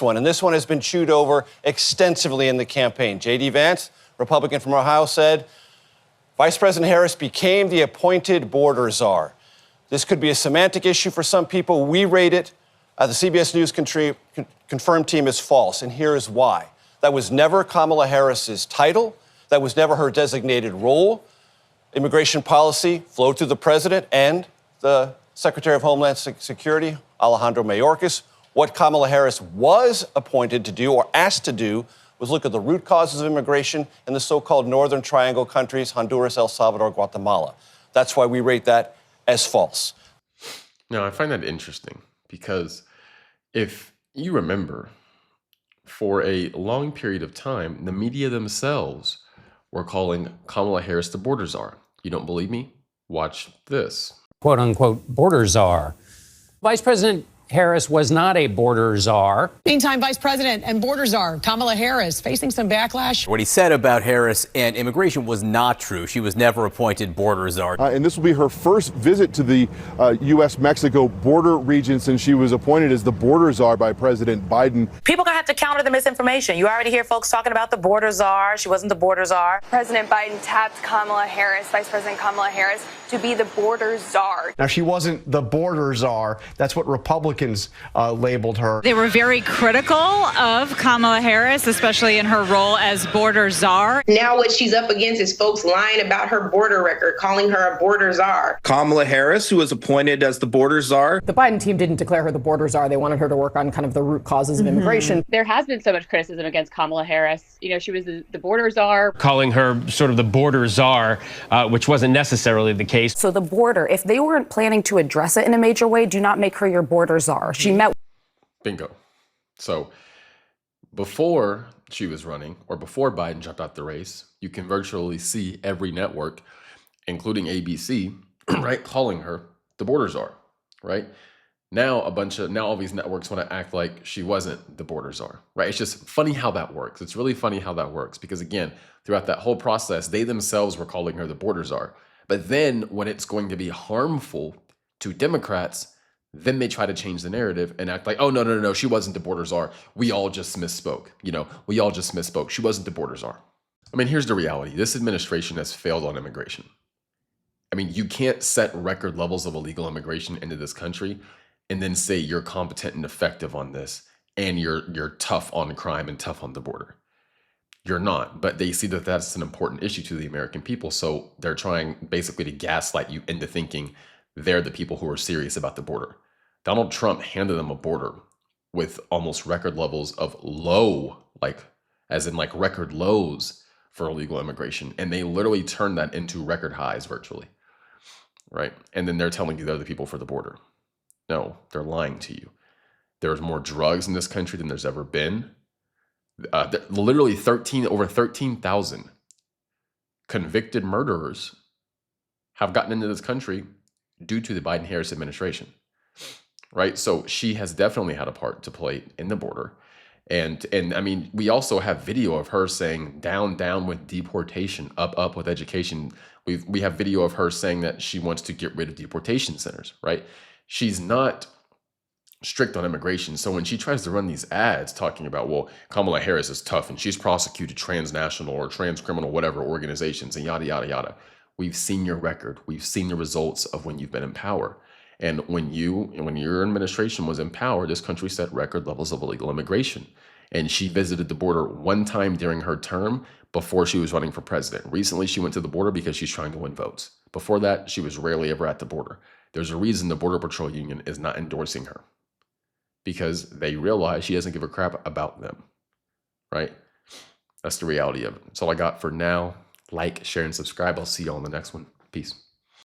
And this one has been chewed over extensively in the campaign. J.D. Vance, Republican from Ohio, said Vice President Harris became the appointed border czar. This could be a semantic issue for some people. We rate it, the CBS News confirmed team, as false, and here is why. That was never Kamala Harris's title. That was never her designated role. Immigration policy flowed through the president and the Secretary of Homeland Security, Alejandro Mayorkas. What Kamala Harris was appointed to do or asked to do was look at the root causes of immigration in the so-called Northern Triangle countries, Honduras, El Salvador, Guatemala. That's why we rate that as false. Now, I find that interesting because if you remember, for a long period of time, the media themselves were calling Kamala Harris the border czar. You don't believe me? Watch this. Quote unquote border czar. Vice President Harris was not a border czar. Meantime, Vice President and border czar Kamala Harris facing some backlash. What he said about Harris and immigration was not true. She was never appointed border czar. And this will be her first visit to the U.S.-Mexico border region since she was appointed as the border czar by President Biden. People are going to have to counter the misinformation. You already hear folks talking about the border czar. She wasn't the border czar. President Biden tapped Kamala Harris, Vice President Kamala Harris, to be the border czar. Now, she wasn't the border czar. That's what Republicans labeled her. They were very critical of Kamala Harris, especially in her role as border czar. Now what she's up against is folks lying about her border record, calling her a border czar. Kamala Harris, who was appointed as the border czar. The Biden team didn't declare her the border czar. They wanted her to work on kind of the root causes of immigration. There has been so much criticism against Kamala Harris. You know, she was the border czar. Calling her sort of the border czar, which wasn't necessarily the case. So the border, if they weren't planning to address it in a major way, do not make her your border czar. She met. Bingo. So before she was running, or before Biden jumped out the race, you can virtually see every network, including ABC, right, calling her the border czar, right? Now all these networks want to act like she wasn't the border czar, right? It's just funny how that works. It's really funny how that works because, again, throughout that whole process, they themselves were calling her the border czar. But then when it's going to be harmful to Democrats, then they try to change the narrative and act like, oh, no, she wasn't the border czar. We all just misspoke. We all just misspoke. She wasn't the border czar. I mean, here's the reality. This administration has failed on immigration. I mean, you can't set record levels of illegal immigration into this country and then say you're competent and effective on this and you're tough on crime and tough on the border. You're not, but they see that that's an important issue to the American people. So they're trying basically to gaslight you into thinking they're the people who are serious about the border. Donald Trump handed them a border with almost record levels of low, as in record lows for illegal immigration. And they literally turned that into record highs virtually, right? And then they're telling you they're the people for the border. No, they're lying to you. There's more drugs in this country than there's ever been. Literally over 13,000 convicted murderers have gotten into this country due to the Biden-Harris administration, right? So she has definitely had a part to play in the border. And I mean, we also have video of her saying down, down with deportation, up with education. We have video of her saying that she wants to get rid of deportation centers, right? She's not strict on immigration. So when she tries to run these ads talking about, well, Kamala Harris is tough and she's prosecuted transnational or transcriminal, whatever organizations and yada, yada, yada. We've seen your record. We've seen the results of when you've been in power. And when your administration was in power, this country set record levels of illegal immigration. And she visited the border one time during her term before she was running for president. Recently, she went to the border because she's trying to win votes. Before that, she was rarely ever at the border. There's a reason the Border Patrol Union is not endorsing her, because they realize she doesn't give a crap about them, right? That's the reality of it. That's all I got for now. Like, share, and subscribe. I'll see you all in the next one. Peace.